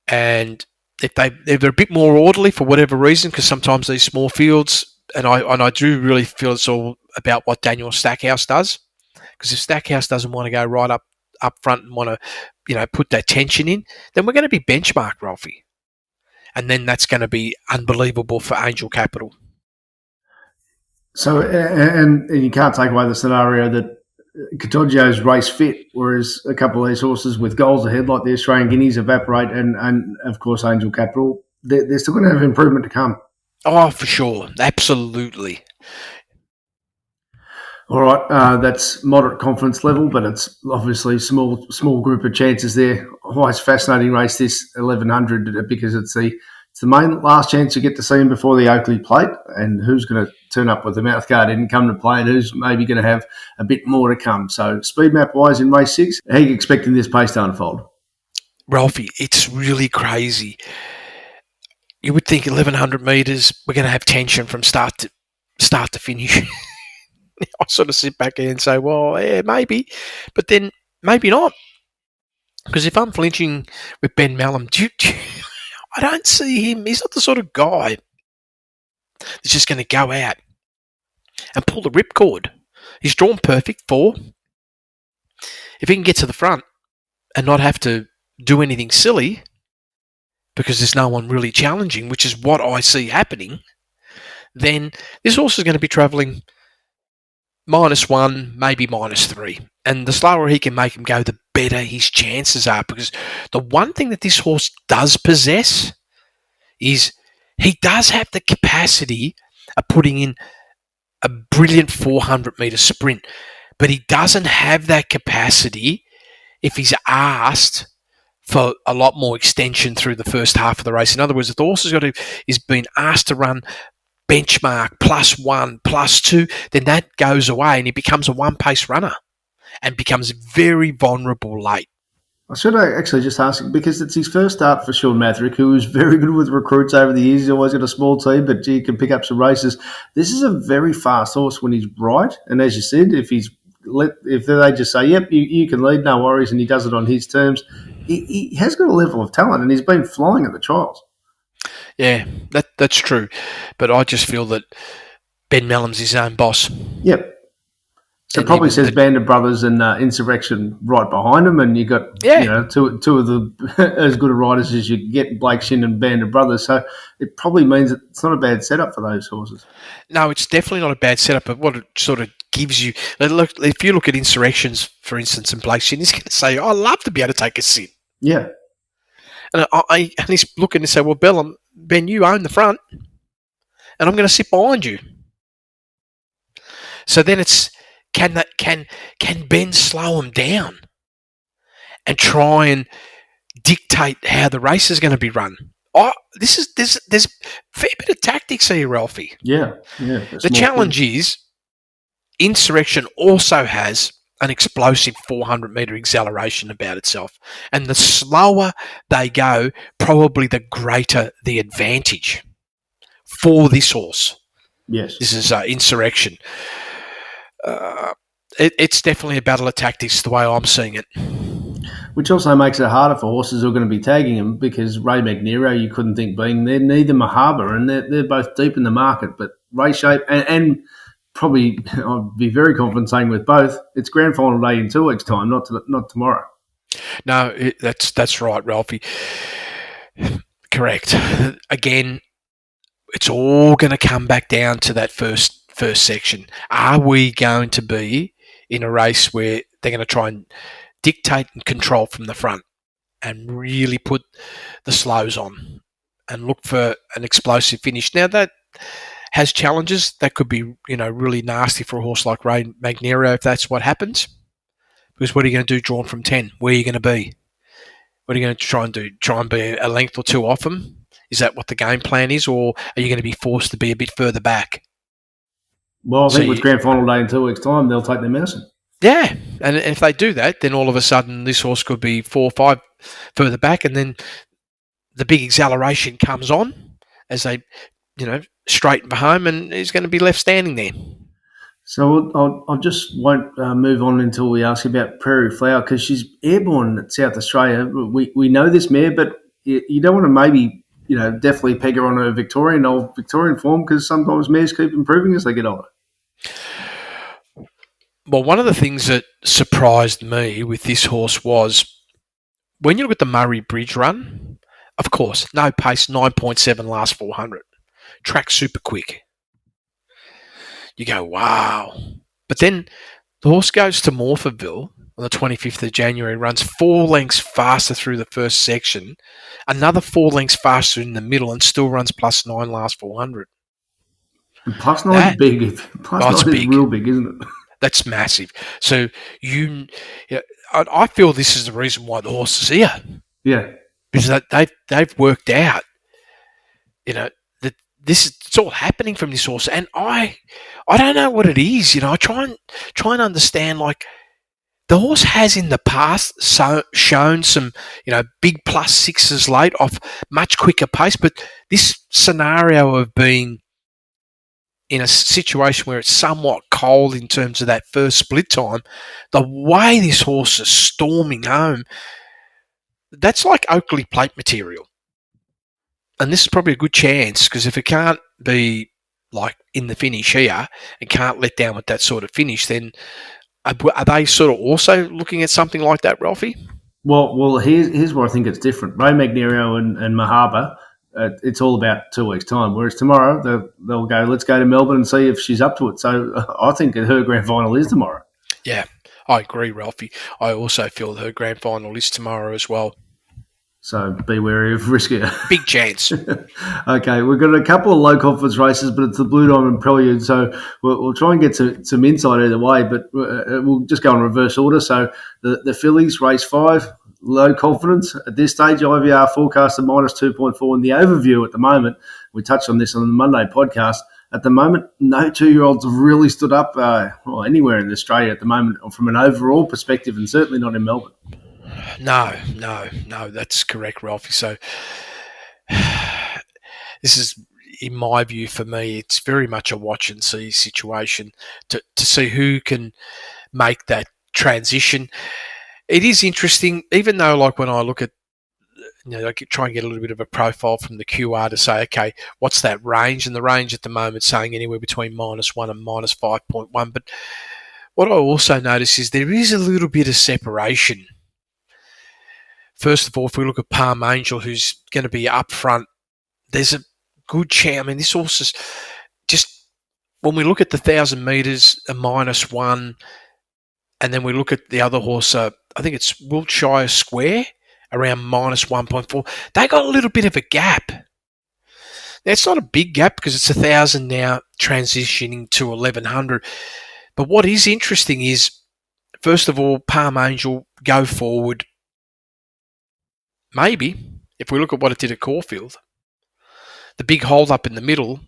And if they're a bit more orderly for whatever reason, because sometimes these small fields, and I do really feel it's all about what Daniel Stackhouse does, because if Stackhouse doesn't want to go right up front and want to, put that tension in, then we're going to be benchmark, Ralphie. And then that's going to be unbelievable for Angel Capital. So, and you can't take away the scenario that Catoggio's race fit, whereas a couple of these horses with goals ahead, like the Australian Guineas, Evaporate, and of course Angel Capital, they're still going to have improvement to come. Oh, for sure. Absolutely. All right, that's moderate confidence level, but it's obviously small group of chances there. Always fascinating race, this 1100, because it's the main last chance you get to see him before the Oakley Plate, and who's going to turn up with the mouth guard didn't come to play, and who's maybe going to have a bit more to come. So speed map wise in race 6, how are you expecting this pace to unfold? Ralphie, it's really crazy. You would think 1100 metres, we're going to have tension from start to finish. I sort of sit back here and say, well, yeah, maybe, but then maybe not. Because if I'm flinching with Ben Mellon, I don't see him. He's not the sort of guy that's just going to go out and pull the ripcord. He's drawn perfect 4. If he can get to the front and not have to do anything silly, because there's no one really challenging, which is what I see happening, then this horse is going to be travelling -1, maybe -3. And the slower he can make him go, the better his chances are. Because the one thing that this horse does possess is he does have the capacity of putting in a brilliant 400-metre sprint. but he doesn't have that capacity if he's asked for a lot more extension through the first half of the race. In other words, if the horse is being asked to run benchmark +1, +2, then that goes away and he becomes a one-pace runner and becomes very vulnerable late. I should actually just ask, because it's his first start for Sean Matherick, who was very good with recruits over the years. He's always got a small team, but he can pick up some races. This is a very fast horse when he's right. And as you said, if they just say, yep, you can lead, no worries, and he does it on his terms, he has got a level of talent, and he's been flying at the trials. Yeah, that's true. But I just feel that Ben Melham's his own boss. Yep. So it And probably even says the- Banded Brothers and Insurrection right behind him, and you got two of the as good a riders as you can get, Blake Shin and Banded Brothers. So it probably means that it's not a bad setup for those horses. No, it's definitely not a bad setup, but what it sort of gives you... Look, if you look at Insurrections, for instance, and Blake Shin, he's going to say, I'd love to be able to take a sit. Yeah. And he's looking to say, well, Ben, you own the front, and I'm going to sit behind you. So then it's... Can Ben slow him down and try and dictate how the race is going to be run? Oh, there's a fair bit of tactics here, Ralphie. Yeah. The challenge is Insurrection also has an explosive 400-metre acceleration about itself, and the slower they go, probably the greater the advantage for this horse. Yes. This is Insurrection. It's definitely a battle of tactics, the way I'm seeing it. Which also makes it harder for horses who are going to be tagging him, because Ray McNero, you couldn't think being there, neither Mahaba, and they're both deep in the market. But Race Shape and probably, I'd be very confident saying with both, it's grand final day in 2 weeks' time, not tomorrow. No, that's right, Ralphie. Correct. Again, it's all going to come back down to that first section. Are we going to be in a race where they're going to try and dictate and control from the front and really put the slows on and look for an explosive finish? Now, that has challenges. That could be, really nasty for a horse like Ray McNero if that's what happens. Because what are you going to do drawn from 10? Where are you going to be? What are you going to try and do? Try and be a length or two off them? Is that what the game plan is? Or are you going to be forced to be a bit further back? Well, I think with grand final day in 2 weeks' time, they'll take their medicine. Yeah, and if they do that, then all of a sudden this horse could be 4 or 5 further back, and then the big acceleration comes on as they, straighten for home, and he's going to be left standing there. So I just won't move on until we ask about Prairie Flower, because she's airborne at South Australia. We know this mare, but you don't want to maybe, definitely peg her on her old Victorian form, because sometimes mares keep improving as they get older. Well, one of the things that surprised me with this horse was when you look at the Murray Bridge run, of course, no pace, 9.7 last 400. Track super quick. You go, wow. But then the horse goes to Morphettville on the 25th of January, runs 4 lengths faster through the first section, another 4 lengths faster in the middle, and still runs +9 last 400. And +9 is big. +9 is real big, isn't it? That's massive. So I feel this is the reason why the horse is here. Yeah, because they've worked out, that it's all happening from this horse, and I don't know what it is. I try and understand. Like, the horse has in the past shown some big +6s late off much quicker pace, but this scenario of being in a situation where it's somewhat cold in terms of that first split time, the way this horse is storming home, that's like Oakley plate material. And this is probably a good chance, because if it can't be like in the finish here and can't let down with that sort of finish, then are they sort of also looking at something like that, Ralphie? Well, here's where I think it's different. Ray McNero and Mahaba, it's all about 2 weeks' time. Whereas tomorrow they'll go, let's go to Melbourne and see if she's up to it. So I think her grand final is tomorrow. Yeah, I agree, Ralphie. I also feel her grand final is tomorrow as well. So be wary of riskier. Big chance. Okay, we've got a couple of low confidence races, but it's the Blue Diamond Prelude, so we'll try and get some insight either way, but we'll just go in reverse order. So the fillies, race 5, low confidence. At this stage, IVR forecasted minus 2.4 in the overview at the moment. We touched on this on the Monday podcast. At the moment, no 2-year-olds have really stood up anywhere in Australia at the moment from an overall perspective, and certainly not in Melbourne. No, that's correct, Ralphie. So this is, in my view, for me, it's very much a watch and see situation to see who can make that transition. It is interesting, even though, like, when I look at, I try and get a little bit of a profile from the QR to say, okay, what's that range? And the range at the moment saying anywhere between -1 and -5.1. But what I also notice is there is a little bit of separation. First of all, if we look at Palm Angel, who's going to be up front, there's a good chance. I mean, this horse is just, when we look at the 1,000 metres, a -1, and then we look at the other horse, I think it's Wiltshire Square, around -1.4. They got a little bit of a gap. Now, it's not a big gap because it's 1,000 now transitioning to 1,100. But what is interesting is, first of all, Palm Angel go forward. Maybe, if we look at what it did at Caulfield, the big hold up in the middle,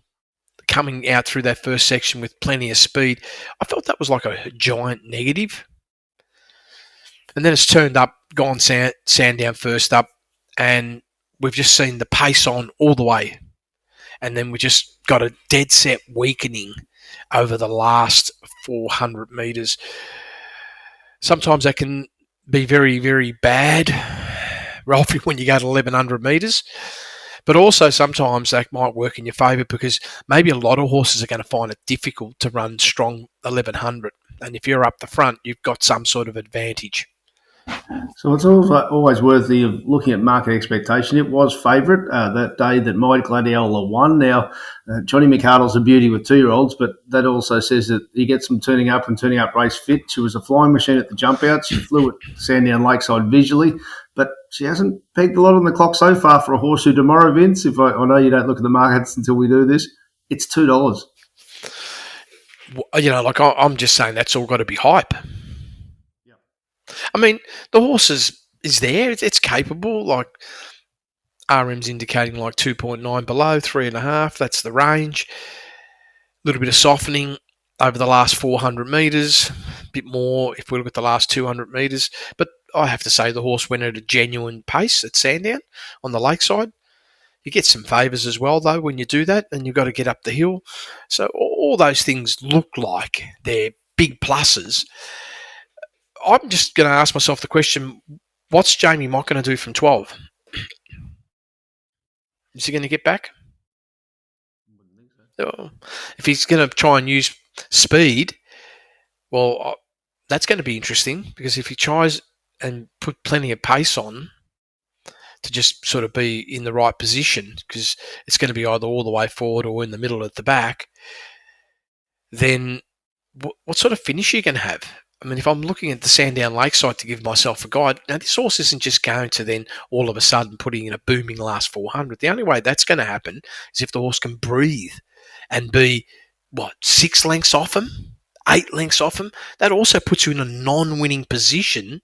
coming out through that first section with plenty of speed, I felt that was like a giant negative. And then it's turned up, gone Sandown first up, and we've just seen the pace on all the way. And then we just got a dead set weakening over the last 400 metres. Sometimes that can be very, very bad, Ralphie, when you go to 1,100 metres. But also sometimes that might work in your favour because maybe a lot of horses are going to find it difficult to run strong 1,100. And if you're up the front, you've got some sort of advantage. So it's always worthy of looking at market expectation. It was favourite that day that My Gladiola won. Now, Johnny McArdle's a beauty with 2-year-olds, but that also says that he gets them turning up race fit. She was a flying machine at the jump out. She flew at Sandown Lakeside visually, but she hasn't pegged a lot on the clock so far for a horse who tomorrow, Vince, if I know you don't look at the markets until we do this, it's $2. I'm just saying that's all got to be hype. I mean, the horse is there. It's capable. Like, RM's indicating like 2.9 below, 3.5. That's the range. A little bit of softening over the last 400 metres. A bit more if we look at the last 200 metres. But I have to say the horse went at a genuine pace at Sandown on the lakeside. You get some favours as well, though, when you do that, and you've got to get up the hill. So all those things look like they're big pluses. I'm just going to ask myself the question, what's Jamie Mott going to do from 12? Is he going to get back? If he's going to try and use speed, well, that's going to be interesting because if he tries and put plenty of pace on to just sort of be in the right position, because it's going to be either all the way forward or in the middle at the back, then what sort of finish are you going to have? I mean, if I'm looking at the Sandown Lakeside to give myself a guide, now this horse isn't just going to then all of a sudden putting in a booming last 400. The only way that's going to happen is if the horse can breathe and be, 6 lengths off him, 8 lengths off him. That also puts you in a non-winning position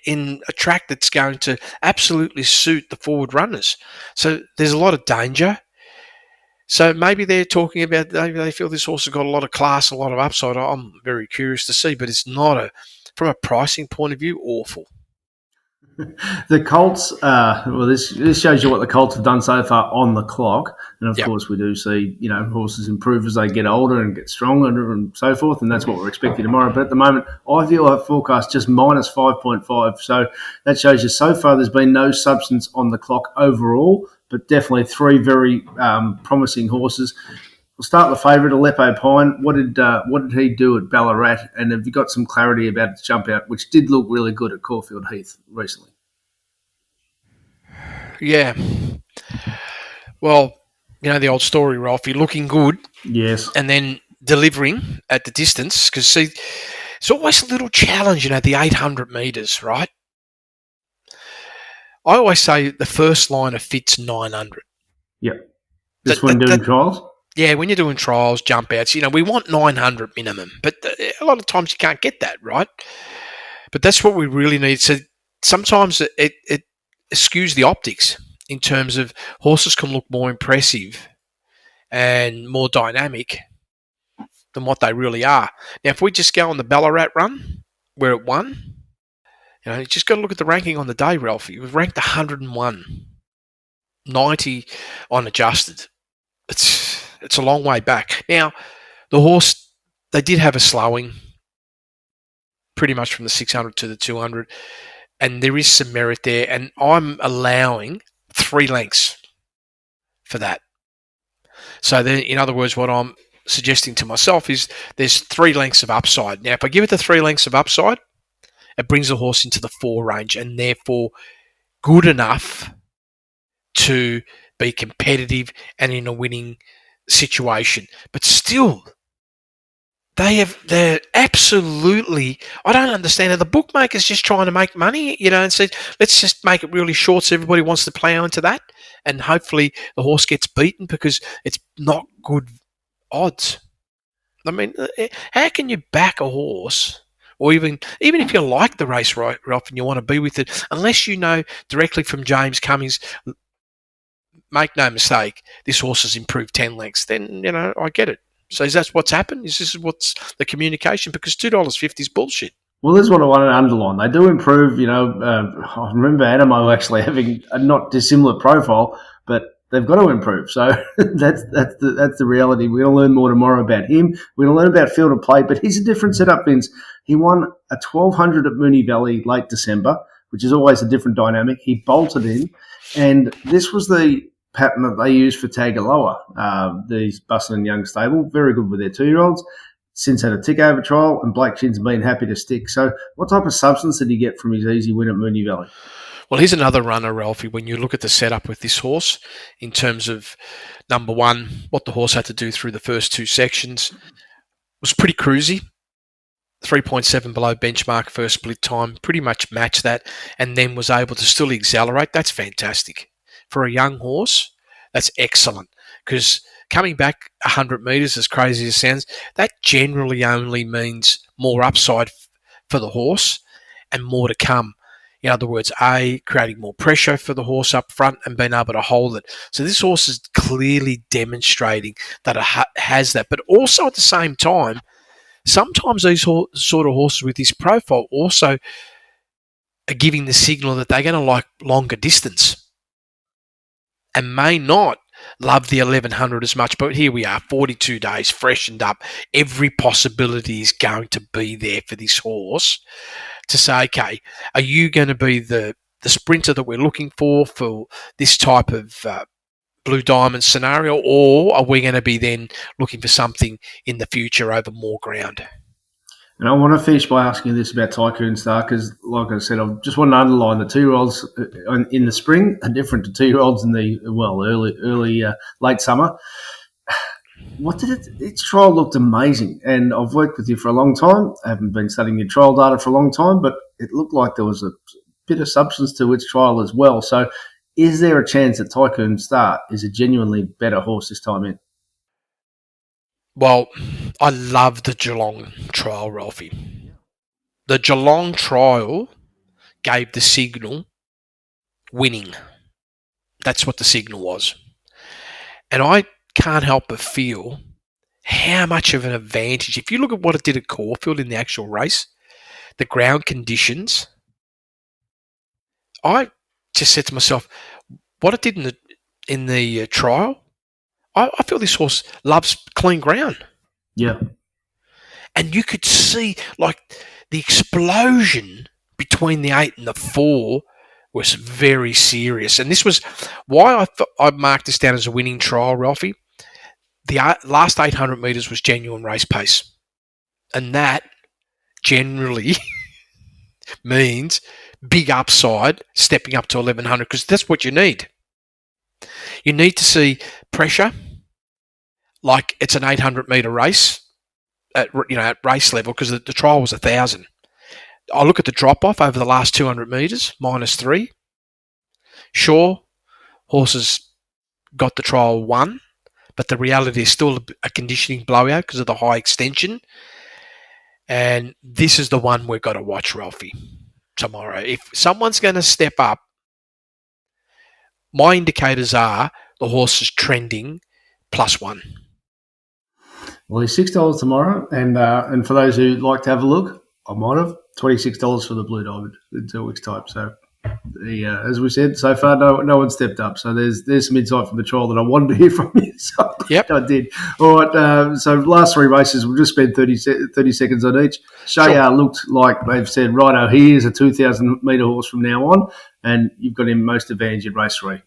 in a track that's going to absolutely suit the forward runners. So there's a lot of danger. So maybe they're talking about, maybe they feel this horse has got a lot of class, a lot of upside. I'm very curious to see, but it's not from a pricing point of view, awful. The Colts, this shows you what the Colts have done so far on the clock. And, of course, we do see, horses improve as they get older and get stronger and so forth, and that's what we're expecting tomorrow. But at the moment, I feel I've forecast just minus 5.5. So that shows you so far there's been no substance on the clock overall, but definitely 3 very promising horses. We'll start with the favourite, Aleppo Pine. What did he do at Ballarat? And have you got some clarity about its jump out, which did look really good at Caulfield Heath recently? Yeah. Well, the old story, Ralphie, looking good. Yes. And then delivering at the distance. Because, see, it's always a little challenge, the 800 metres, right? I always say the first line of fit's 900. Yep. Just when doing trials? Yeah, when you're doing trials, jump outs, we want 900 minimum. But a lot of times you can't get that, right? But that's what we really need. So sometimes it skews the optics in terms of horses can look more impressive and more dynamic than what they really are. Now, if we just go on the Ballarat run, where it won, you just got to look at the ranking on the day, Ralphie. It was ranked 101, 90 on adjusted. It's a long way back. Now, the horse, they did have a slowing, pretty much from the 600 to the 200, and there is some merit there, and I'm allowing 3 lengths for that. So then, in other words, what I'm suggesting to myself is there's 3 lengths of upside. Now, if I give it the 3 lengths of upside, it brings the horse into the 4 range and therefore good enough to be competitive and in a winning situation. But still, they're absolutely, I don't understand how the bookmaker's just trying to make money, and said, let's just make it really short so everybody wants to plough into that. And hopefully the horse gets beaten because it's not good odds. I mean, how can you back a horse, or even if you like the race right off and you want to be with it, unless you know directly from James Cummings, make no mistake, this horse has improved 10 lengths, then, I get it. So is that what's happened? Is this what's the communication? Because $2.50 is bullshit. Well, this is what I want to underline. They do improve, I remember Animo actually having a not dissimilar profile, but they've got to improve. So that's the reality. We're going to learn more tomorrow about him. We're going to learn about field of play, but he's a different setup, Vince. He won a 1200 at Moonee Valley late December, which is always a different dynamic. He bolted in, and this was the pattern that they use for Tagaloa, the Bustle and Young stable. Very good with their 2-year-olds. Since had a tick-over trial, and Blake Shin's been happy to stick. So what type of substance did he get from his easy win at Moonee Valley? Well, here's another runner, Ralphie, when you look at the setup with this horse in terms of, number one, what the horse had to do through the first 2 sections was pretty cruisy. 3.7 below benchmark first split time, pretty much matched that, and then was able to still accelerate. That's fantastic. For a young horse, that's excellent, because coming back 100 metres, as crazy as it sounds, that generally only means more upside for the horse and more to come. In other words, creating more pressure for the horse up front and being able to hold it. So this horse is clearly demonstrating that it has that. But also at the same time, sometimes these sort of horses with this profile also are giving the signal that they're going to like longer distance and may not love the 1100 as much. But here we are, 42 days, freshened up. Every possibility is going to be there for this horse to say, okay, are you going to be the sprinter that we're looking for this type of Blue Diamond scenario, or are we going to be then looking for something in the future over more ground? And I want to finish by asking you this about Tycoon Star, because, like I said, I just want to underline the 2-year-olds in the spring are different to 2-year-olds in the early late summer. Its trial looked amazing, and I've worked with you for a long time. I haven't been studying your trial data for a long time, but it looked like there was a bit of substance to its trial as well. So is there a chance that Tycoon Star is a genuinely better horse this time in? Well, I love the Geelong trial, Ralphie. The Geelong trial gave the signal winning. That's what the signal was. And I can't help but feel how much of an advantage, if you look at what it did at Caulfield in the actual race, the ground conditions, I just said to myself, what it did in the trial, I feel this horse loves clean ground. Yeah. And you could see, like, the explosion between the 8 and the 4 was very serious. And this was why I marked this down as a winning trial, Ralphie. The last 800 metres was genuine race pace. And that generally means big upside stepping up to 1100, because that's what you need. You need to see pressure, like it's an 800 metre race at race level, because the trial was 1,000. I look at the drop off over the last 200 metres, -3. Sure, horses got the trial won, but the reality is still a conditioning blowout because of the high extension. And this is the one we've got to watch, Ralphie, tomorrow. If someone's going to step up, my indicators are the horse is trending +1. Well, he's $6 tomorrow, and for those who like to have a look, I might have $26 for the Blue Diamond in 2 weeks' time. So, as we said, so far no one stepped up. So there's some insight from the trial that I wanted to hear from you. So Yep. I did. All right. So last 3 races, we'll just spend 30 seconds on each. Shayar looked like they've said, righto, he is a 2,000 metre horse from now on, and you've got him most advantage in race 3.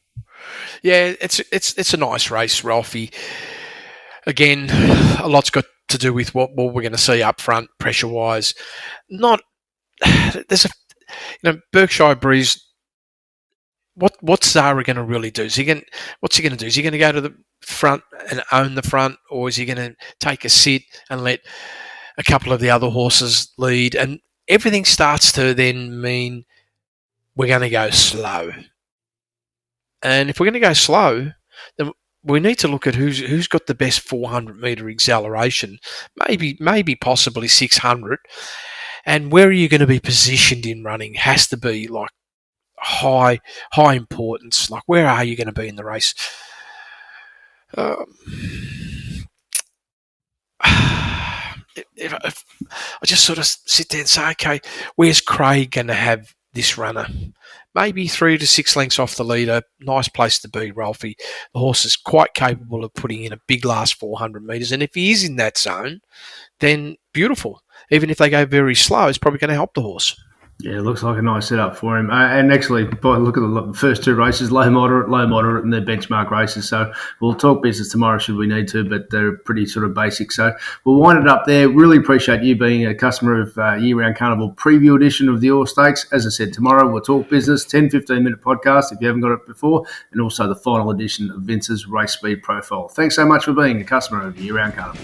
Yeah, it's a nice race, Ralphie. Again, a lot's got to do with what we're going to see up front, pressure wise. Berkshire Breeze. What's Zara going to really do? What's he going to do? Is he going to go to the front and own the front, or is he going to take a sit and let a couple of the other horses lead? And everything starts to then mean we're going to go slow. And if we're going to go slow, then we need to look at who's got the best 400-metre acceleration, maybe possibly 600. And where are you going to be positioned in running has to be like high importance. Like, where are you going to be in the race? If I just sort of sit there and say, okay, where's Craig going to have this runner? Maybe 3 to 6 lengths off the leader. Nice place to be, Ralphie. The horse is quite capable of putting in a big last 400 metres. And if he is in that zone, then beautiful. Even if they go very slow, it's probably going to help the horse. Yeah, it looks like a nice setup for him. And actually, by look at the first 2 races, low, moderate, and they're benchmark races. So we'll talk business tomorrow should we need to, but they're pretty sort of basic. So we'll wind it up there. Really appreciate you being a customer of Year Round Carnival preview edition of the All Stakes. As I said, tomorrow we'll talk business, 10, 15-minute podcast if you haven't got it before, and also the final edition of Vince's Race Speed Profile. Thanks so much for being a customer of Year Round Carnival.